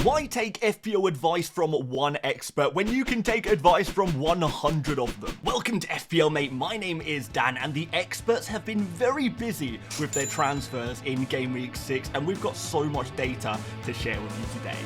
Why take FPL advice from one expert when you can take advice from 100 of them? Welcome to FPL Mate, my name is Dan, and the experts have been very busy with their transfers in Gameweek 6, and we've got so much data to share with you today.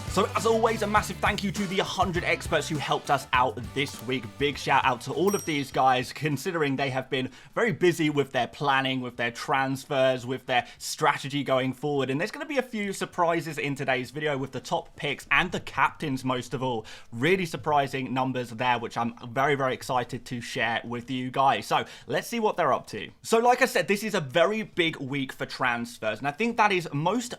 So as always, a massive thank you to the 100 experts who helped us out this week. Big shout out to all of these guys, considering they have been very busy with their planning, with their transfers, with their strategy going forward. And there's going to be a few surprises in today's video with the top picks and the captains most of all. Really surprising numbers there, which I'm very, very excited to share with you guys. So let's see what they're up to. So like I said, this is a very big week for transfers. And I think that is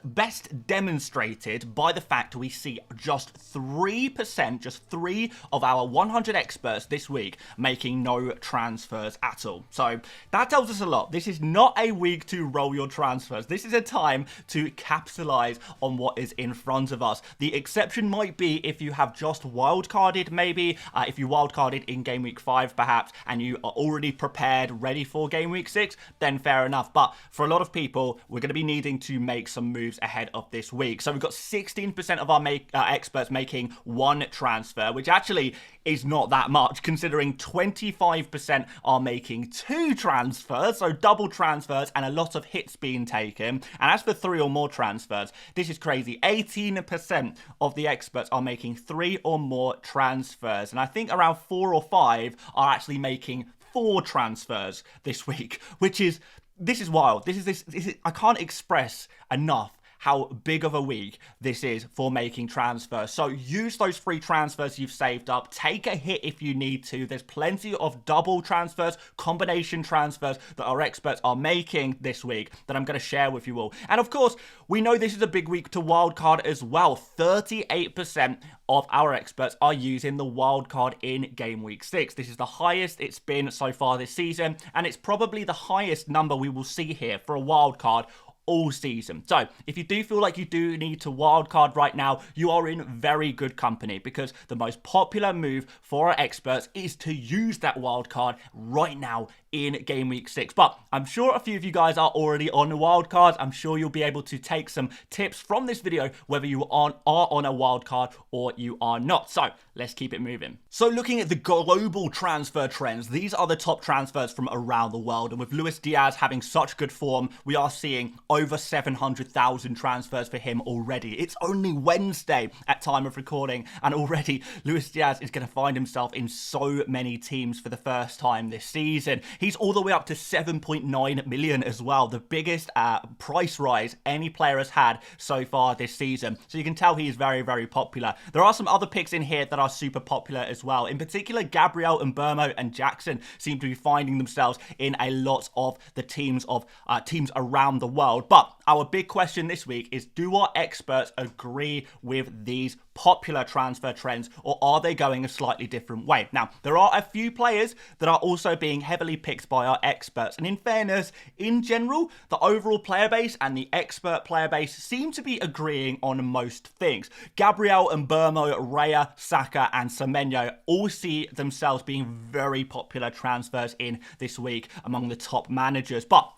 best demonstrated by the fact we see just 3%, just 3 of our 100 experts this week making no transfers at all. So that tells us a lot. This is not a week to roll your transfers. This is a time to capitalize on what is in front of us. The exception might be if you have just wildcarded, maybe if you wildcarded in game week 5 perhaps, and you are already prepared, ready for game week 6, then fair enough. But for a lot of people, we're going to be needing to make some moves ahead of this week. So we've got 16% of our experts making one transfer, which actually is not that much, considering 25% are making 2 transfers, so double transfers and a lot of hits being taken. And as for 3 or more transfers, this is crazy. 18% of the experts are making 3 or more transfers, and I think around 4 or 5 are actually making 4 transfers this week, which is, this is wild. This is I can't express enough how big of a week this is for making transfers. So use those free transfers you've saved up. Take a hit if you need to. There's plenty of double transfers, combination transfers that our experts are making this week that I'm going to share with you all. And of course, we know this is a big week to wildcard as well. 38% of our experts are using the wildcard in game week 6. This is the highest it's been so far this season, and it's probably the highest number we will see here for a wildcard all season. So if you do feel like you do need to wildcard right now, you are in very good company, because the most popular move for our experts is to use that wildcard right now in game week 6. But I'm sure a few of you guys are already on the wildcards. I'm sure you'll be able to take some tips from this video, whether you are on a wildcard or you are not. So let's keep it moving. So looking at the global transfer trends, these are the top transfers from around the world. And with Luis Diaz having such good form, we are seeing over 700,000 transfers for him already. It's only Wednesday at time of recording, and already Luis Diaz is going to find himself in so many teams for the first time this season. He's all the way up to 7.9 million as well, the biggest price rise any player has had so far this season. So you can tell he is very, very popular. There are some other picks in here that are super popular as well. In particular, Gabriel and Burmo and Jackson seem to be finding themselves in a lot of the teams around the world. But our big question this week is, do our experts agree with these popular transfer trends, or are they going a slightly different way? Now, there are a few players that are also being heavily picked by our experts, and in fairness, in general, the overall player base and the expert player base seem to be agreeing on most things. Gabriel and Burmo, Raya, Saka and Semenyo all see themselves being very popular transfers in this week among the top managers. But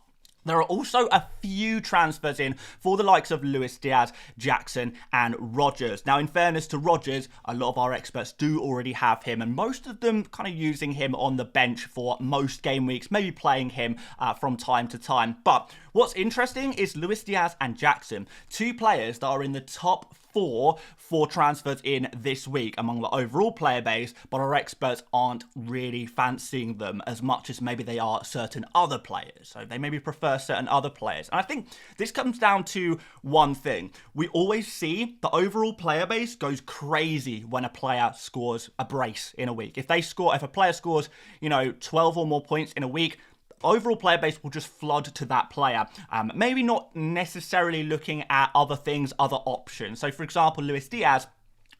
there are also a few transfers in for the likes of Luis Diaz, Jackson and Rodgers. Now, in fairness to Rodgers, a lot of our experts do already have him, and most of them kind of using him on the bench for most game weeks, maybe playing him from time to time. But what's interesting is Luis Diaz and Jackson, 2 players that are in the top 4 for transfers in this week among the overall player base, but our experts aren't really fancying them as much as maybe they are certain other players. So they maybe prefer certain other players. And I think this comes down to one thing. We always see the overall player base goes crazy when a player scores a brace in a week. If a player scores, 12 or more points in a week, overall player base will just flood to that player. Maybe not necessarily looking at other things, other options. So for example, Luis Diaz,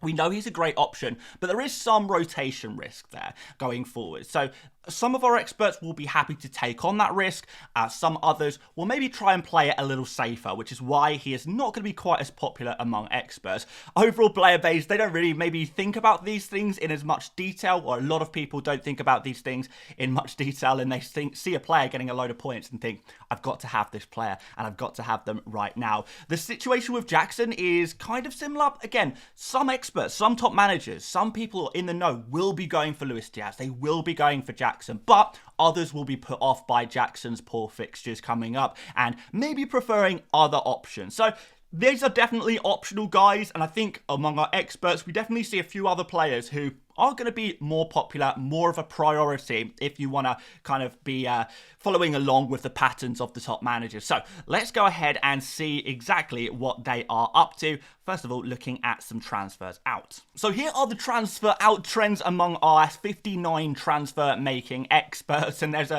we know he's a great option, but there is some rotation risk there going forward. So Some of our experts will be happy to take on that risk. Some others will maybe try and play it a little safer, which is why he is not going to be quite as popular among experts. Overall player base, they don't really maybe think about these things in as much detail, or a lot of people don't think about these things in much detail, and they see a player getting a load of points and think, I've got to have this player, and I've got to have them right now. The situation with Jackson is kind of similar. Again, some experts, some top managers, some people in the know will be going for Luis Diaz. They will be going for Jackson. But others will be put off by Jackson's poor fixtures coming up and maybe preferring other options. So these are definitely optional guys, and I think among our experts, we definitely see a few other players who are going to be more popular, more of a priority if you want to kind of be following along with the patterns of the top managers. So let's go ahead and see exactly what they are up to. First of all, looking at some transfers out. So here are the transfer out trends among our 59 transfer making experts, and there's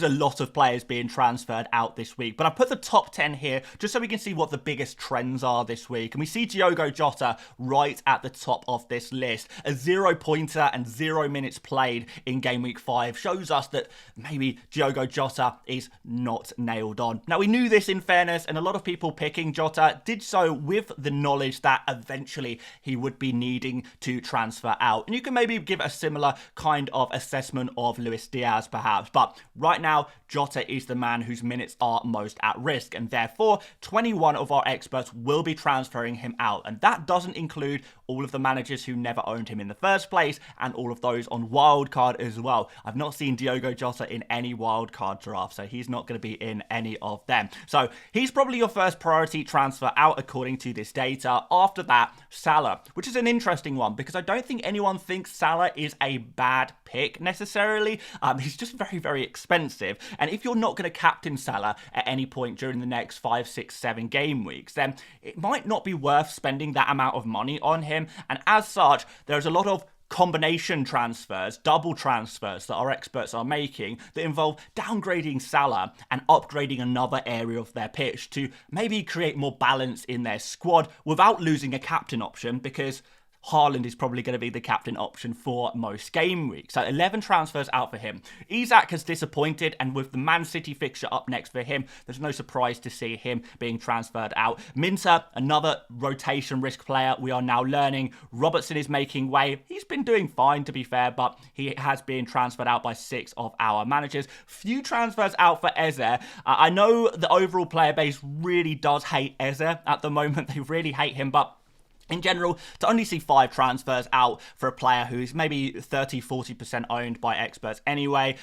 a lot of players being transferred out this week. But I put the top 10 here just so we can see what the biggest trends are this week. And we see Diogo Jota right at the top of this list. A 0-pointer and 0 minutes played in game week 5 shows us that maybe Diogo Jota is not nailed on. Now, we knew this in fairness, and a lot of people picking Jota did so with the knowledge that eventually he would be needing to transfer out. And you can maybe give a similar kind of assessment of Luis Diaz perhaps, but right now Jota is the man whose minutes are most at risk, and therefore 21 of our experts will be transferring him out, and that doesn't include all of the managers who never owned him in the first place and all of those on wildcard as well. I've not seen Diogo Jota in any wildcard draft, so he's not going to be in any of them. So he's probably your first priority transfer out according to this data. After that, Salah, which is an interesting one because I don't think anyone thinks Salah is a bad pick necessarily. He's just very, very expensive. And if you're not going to captain Salah at any point during the next 5, 6, 7 game weeks, then it might not be worth spending that amount of money on him. And as such, there's a lot of combination transfers, double transfers that our experts are making that involve downgrading Salah and upgrading another area of their pitch to maybe create more balance in their squad without losing a captain option, because Haaland is probably going to be the captain option for most game weeks. So 11 transfers out for him. Isak has disappointed, and with the Man City fixture up next for him, there's no surprise to see him being transferred out. Minter, another rotation risk player we are now learning. Robertson is making way. He's been doing fine, to be fair, but he has been transferred out by 6 of our managers. Few transfers out for Eze. I know the overall player base really does hate Eze at the moment. They really hate him, but in general, to only see 5 transfers out for a player who's maybe 30-40% owned by experts anyway,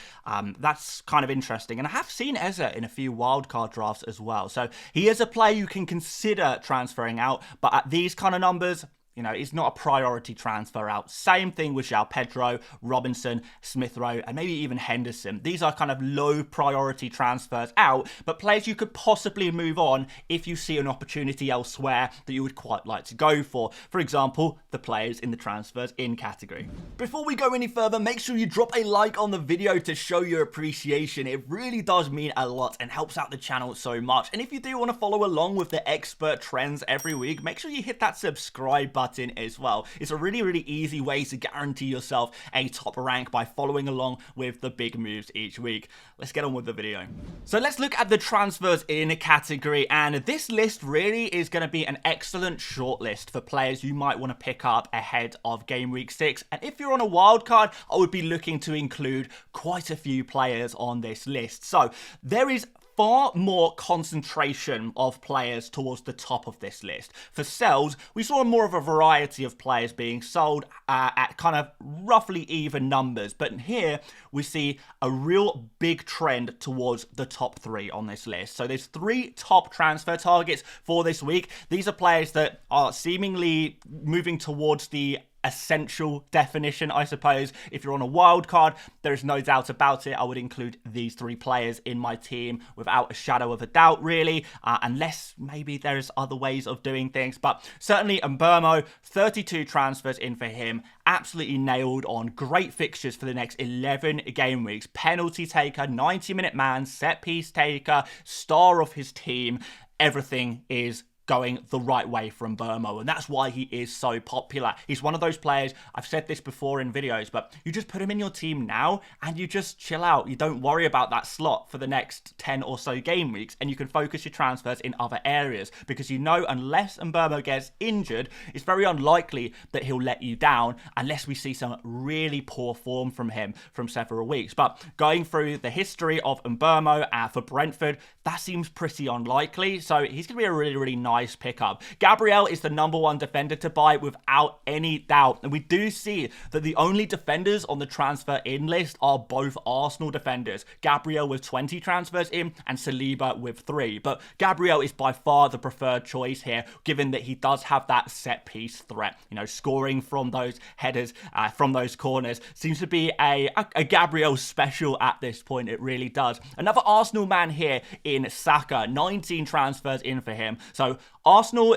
that's kind of interesting. And I have seen Eze in a few wildcard drafts as well. So he is a player you can consider transferring out, but at these kind of numbers, you know, it's not a priority transfer out. Same thing with João Pedro, Robinson, Smith Rowe, and maybe even Henderson. These are kind of low priority transfers out, but players you could possibly move on if you see an opportunity elsewhere that you would quite like to go for. For example, the players in the transfers in category. Before we go any further, make sure you drop a like on the video to show your appreciation. It really does mean a lot and helps out the channel so much. And if you do want to follow along with the expert trends every week, make sure you hit that subscribe button as well. It's a really, really easy way to guarantee yourself a top rank by following along with the big moves each week. Let's get on with the video. So let's look at the transfers in a category, and this list really is going to be an excellent shortlist for players you might want to pick up ahead of game week 6. And if you're on a wild card, I would be looking to include quite a few players on this list. So there is far more concentration of players towards the top of this list. For sells, we saw more of a variety of players being sold at kind of roughly even numbers, but here we see a real big trend towards the top 3 on this list. So there's 3 top transfer targets for this week. These are players that are seemingly moving towards the essential definition, I suppose. If you're on a wild card, there is no doubt about it. I would include these 3 players in my team without a shadow of a doubt, really, unless maybe there's other ways of doing things. But certainly Mbermo, 32 transfers in for him. Absolutely nailed on. Great fixtures for the next 11 game weeks. Penalty taker, 90-minute man, set piece taker, star of his team. Everything is going the right way from Burmo, and that's why he is so popular. He's one of those players, I've said this before in videos, but you just put him in your team now and you just chill out. You don't worry about that slot for the next 10 or so game weeks, and you can focus your transfers in other areas, because you know unless Burmo gets injured, it's very unlikely that he'll let you down unless we see some really poor form from him from several weeks. But going through the history of Burmo for Brentford, that seems pretty unlikely, so he's going to be a really, really nice pickup. Gabriel is the #1 defender to buy without any doubt, and we do see that the only defenders on the transfer in list are both Arsenal defenders. Gabriel with 20 transfers in and Saliba with 3, but Gabriel is by far the preferred choice here, given that he does have that set piece threat. You know, scoring from those headers, from those corners, seems to be a Gabriel special at this point. It really does. Another Arsenal man here in Saka, 19 transfers in for him. So Arsenal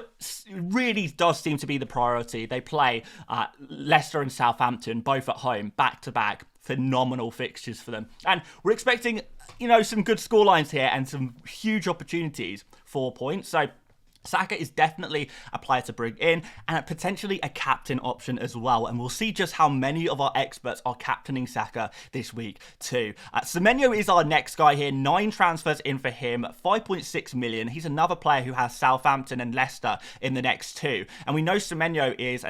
really does seem to be the priority. They play Leicester and Southampton both at home, back-to-back. Phenomenal fixtures for them. And we're expecting, you know, some good scorelines here and some huge opportunities. 4 points. So Saka is definitely a player to bring in, and potentially a captain option as well. And we'll see just how many of our experts are captaining Saka this week too. Semenyo is our next guy here. 9 transfers in for him, 5.6 million. He's another player who has Southampton and Leicester in the next 2. And we know Semenyo is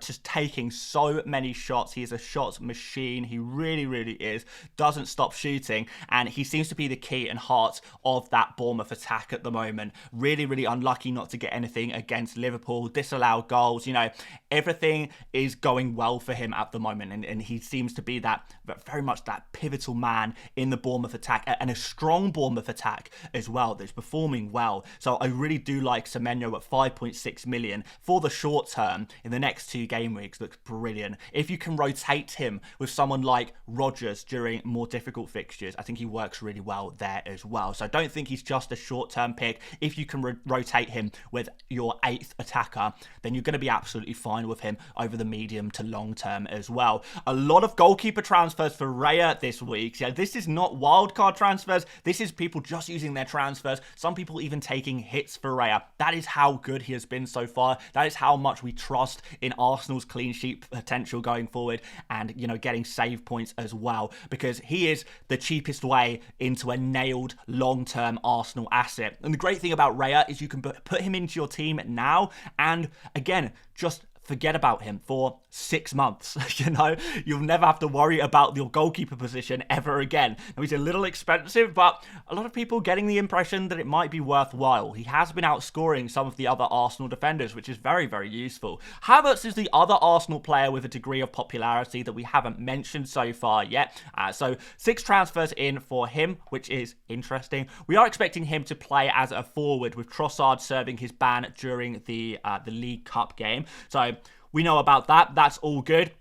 just taking so many shots. He is a shots machine. He really, really is. Doesn't stop shooting, and he seems to be the key and heart of that Bournemouth attack at the moment. Really, really unlucky not to get anything against Liverpool, disallowed goals, you know, everything is going well for him at the moment, and he seems to be that, very much that pivotal man in the Bournemouth attack, and a strong Bournemouth attack as well that's performing well. So I really do like Semenyo at 5.6 million for the short term in the next 2 game weeks. Looks brilliant. If you can rotate him with someone like Rodgers during more difficult fixtures, I think he works really well there as well. So I don't think he's just a short-term pick. If you can rotate him with your 8th attacker, then you're going to be absolutely fine with him over the medium to long term as well. A lot of goalkeeper transfers for Raya this week. Yeah, this is not wildcard transfers. This is people just using their transfers. Some people even taking hits for Raya. That is how good he has been so far. That is how much we trust in Arsenal's clean sheet potential going forward, and, you know, getting save points as well, because he is the cheapest way into a nailed long-term Arsenal asset. And the great thing about Raya is you can put him into your team now, and again, just forget about him for 6 months. You know, you'll never have to worry about your goalkeeper position ever again. Now, he's a little expensive, but a lot of people getting the impression that it might be worthwhile. He has been outscoring some of the other Arsenal defenders, which is very, very useful. Havertz is the other Arsenal player with a degree of popularity that we haven't mentioned so far yet. So 6 transfers in for him, which is interesting. We are expecting him to play as a forward, with Trossard serving his ban during the League Cup game. So we know about that. That's all good.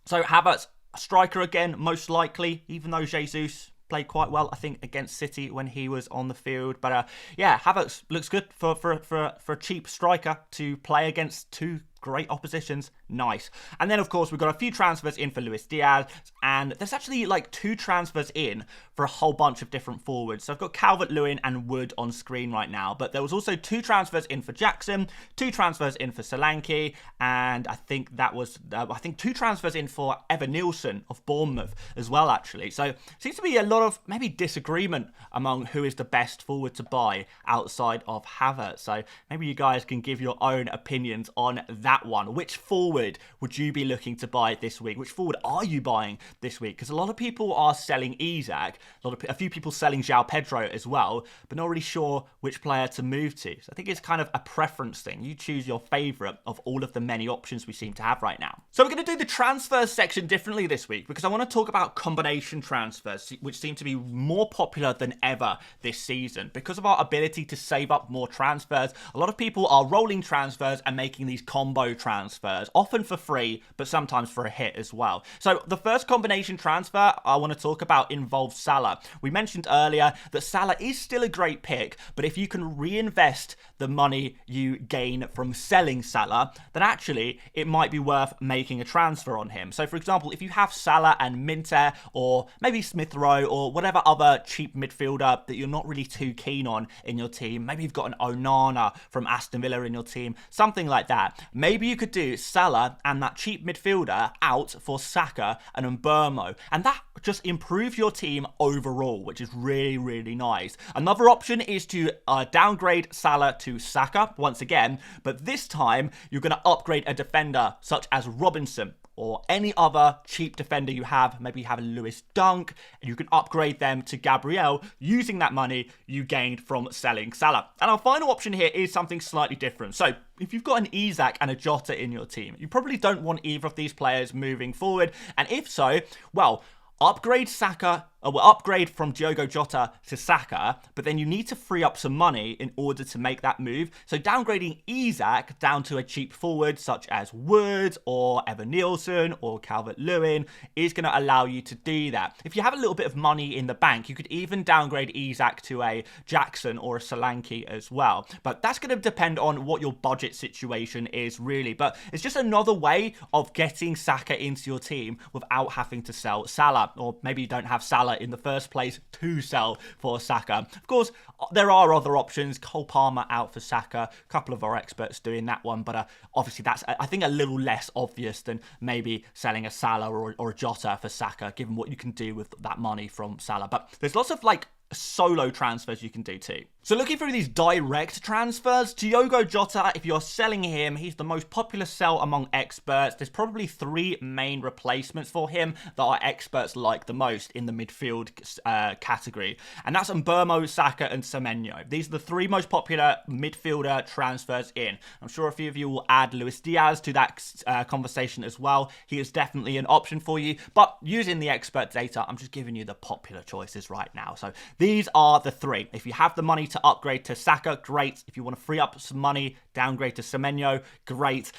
So Havertz, a striker again, most likely, even though Jesus played quite well, I think, against City when he was on the field. But yeah, Havertz looks good for a cheap striker to play against 2 great oppositions. Nice. And then, of course, we've got a few transfers in for Luis Diaz, and there's actually like 2 transfers in for a whole bunch of different forwards. So I've got Calvert-Lewin and Wood on screen right now, but there was also 2 transfers in for Jackson, 2 transfers in for Solanke, and I think that was, 2 transfers in for Evan Nielsen of Bournemouth as well, actually. So seems to be a lot of maybe disagreement among who is the best forward to buy outside of Havertz. So maybe you guys can give your own opinions on that one. Which forward would you be looking to buy this week? Which forward are you buying this week? Because a lot of people are selling Isak, a few people selling João Pedro as well, but not really sure which player to move to. So I think it's kind of a preference thing. You choose your favourite of all of the many options we seem to have right now. So we're going to do the transfer section differently this week, because I want to talk about combination transfers, which seem to be more popular than ever this season. Because of our ability to save up more transfers, a lot of people are rolling transfers and making these combo solo transfers, often for free, but sometimes for a hit as well. So the first combination transfer I want to talk about involves Salah. We mentioned earlier that Salah is still a great pick, but if you can reinvest the money you gain from selling Salah, then actually it might be worth making a transfer on him. So for example, if you have Salah and Minter, or maybe Smith Rowe, or whatever other cheap midfielder that you're not really too keen on in your team, maybe you've got an Onana from Aston Villa in your team, something like that, maybe you could do Salah and that cheap midfielder out for Saka and Mbeumo, and that just improves your team overall, which is really, really nice. Another option is to downgrade Salah to Saka once again, but this time you're going to upgrade a defender such as Robinson or any other cheap defender you have. Maybe you have a Lewis Dunk, and you can upgrade them to Gabriel using that money you gained from selling Salah. And our final option here is something slightly different. So if you've got an Isak and a Jota in your team, you probably don't want either of these players moving forward. And if so, well, upgrade upgrade from Diogo Jota to Saka, but then you need to free up some money in order to make that move. So downgrading Isak down to a cheap forward such as Wood or Evan Nielsen or Calvert-Lewin is going to allow you to do that. If you have a little bit of money in the bank, you could even downgrade Isak to a Jackson or a Solanke as well. But that's going to depend on what your budget situation is really. But it's just another way of getting Saka into your team without having to sell Salah. Or maybe you don't have Salah in the first place to sell for Saka. Of course, there are other options. Cole Palmer out for Saka. A couple of our experts doing that one, but obviously that's, I think, a little less obvious than maybe selling a Salah or a Jota for Saka, given what you can do with that money from Salah. But there's lots of solo transfers you can do too. So looking through these direct transfers, Diogo Jota, if you're selling him, he's the most popular sell among experts. There's probably 3 main replacements for him that our experts like the most in the midfield category. And that's Mbeumo, Saka and Semenyo. These are the 3 most popular midfielder transfers in. I'm sure a few of you will add Luis Diaz to that conversation as well. He is definitely an option for you. But using the expert data, I'm just giving you the popular choices right now. So these are the 3. If you have the money to upgrade to Saka, great. If you want to free up some money, downgrade to Semenyo, great.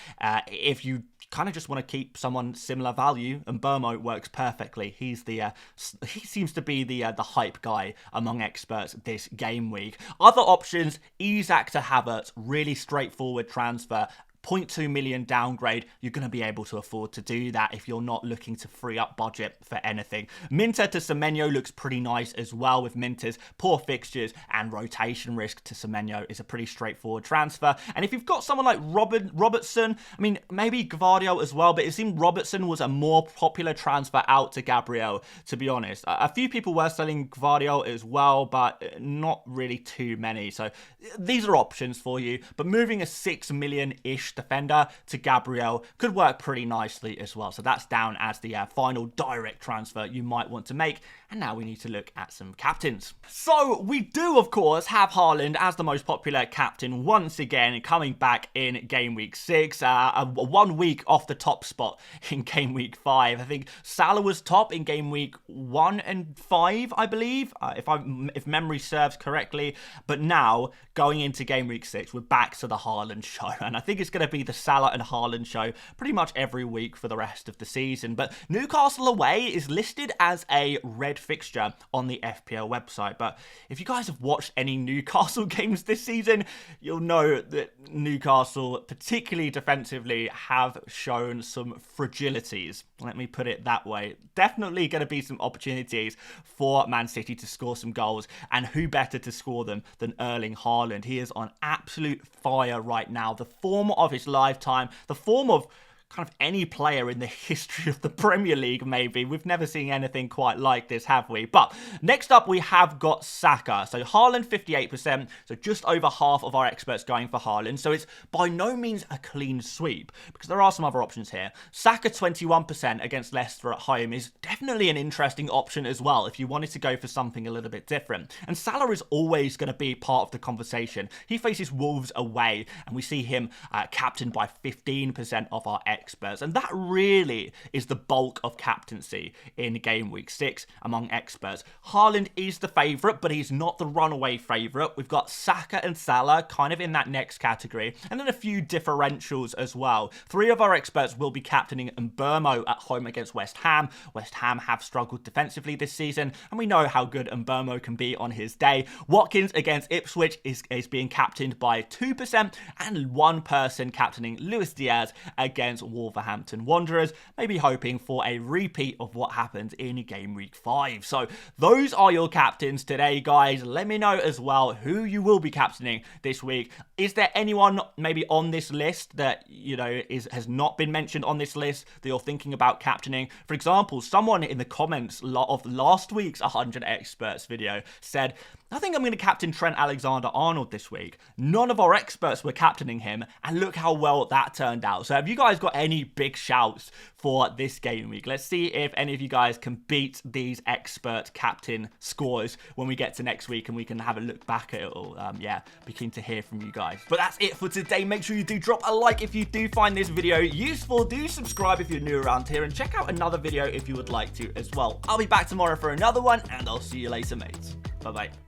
If you kind of just want to keep someone similar value, and Mbeumo works perfectly. He seems to be the hype guy among experts this game week. Other options: Isak to Havertz, really straightforward transfer. 0.2 million downgrade, you're going to be able to afford to do that if you're not looking to free up budget for anything. Minter to Semenyo looks pretty nice as well, with Minter's poor fixtures and rotation risk to Semenyo is a pretty straightforward transfer. And if you've got someone like Robertson, I mean, maybe Gvardiol as well, but it seemed Robertson was a more popular transfer out to Gabriel, to be honest. A few people were selling Gvardiol as well, but not really too many. So these are options for you, but moving a 6 million-ish defender to Gabriel could work pretty nicely as well. So that's down as the final direct transfer you might want to make. And now we need to look at some captains. So we do, of course, have Haaland as the most popular captain once again, coming back in Game Week 6. 1 week off the top spot in Game Week 5. I think Salah was top in Game Week 1 and 5, I believe, if memory serves correctly. But now, going into Game Week 6, we're back to the Haaland show. And I think it's going to be the Salah and Haaland show pretty much every week for the rest of the season. But Newcastle away is listed as a red fixture on the FPL website. But if you guys have watched any Newcastle games this season, you'll know that Newcastle, particularly defensively, have shown some fragilities. Let me put it that way. Definitely going to be some opportunities for Man City to score some goals, and who better to score them than Erling Haaland? He is on absolute fire right now. The form of his lifetime, the form of kind of any player in the history of the Premier League, maybe. We've never seen anything quite like this, have we? But next up, we have got Saka. So Haaland, 58%. So just over half of our experts going for Haaland. So it's by no means a clean sweep, because there are some other options here. Saka, 21% against Leicester at home is definitely an interesting option as well, if you wanted to go for something a little bit different. And Salah is always going to be part of the conversation. He faces Wolves away, and we see him captained by 15% of our experts. Experts. And that really is the bulk of captaincy in Game Week 6 among experts. Haaland is the favourite, but he's not the runaway favourite. We've got Saka and Salah kind of in that next category, and then a few differentials as well. 3 of our experts will be captaining Mbeumo at home against West Ham. West Ham have struggled defensively this season, and we know how good Mbeumo can be on his day. Watkins against Ipswich is being captained by 2%, and 1 person captaining Luis Diaz against Wolverhampton Wanderers, maybe hoping for a repeat of what happened in Game Week 5. So those are your captains today, guys. Let me know as well who you will be captaining this week. Is there anyone maybe on this list that, you know, has not been mentioned on this list that you're thinking about captaining? For example, someone in the comments of last week's 100 Experts video said, I think I'm going to captain Trent Alexander-Arnold this week. None of our experts were captaining him, and look how well that turned out. So have you guys got any big shouts for this game week? Let's see if any of you guys can beat these expert captain scores when we get to next week and we can have a look back at it all. Yeah, be keen to hear from you guys. But that's it for today. Make sure you do drop a like if you do find this video useful. Do subscribe if you're new around here, and check out another video if you would like to as well. I'll be back tomorrow for another one, and I'll see you later, mates. Bye-bye.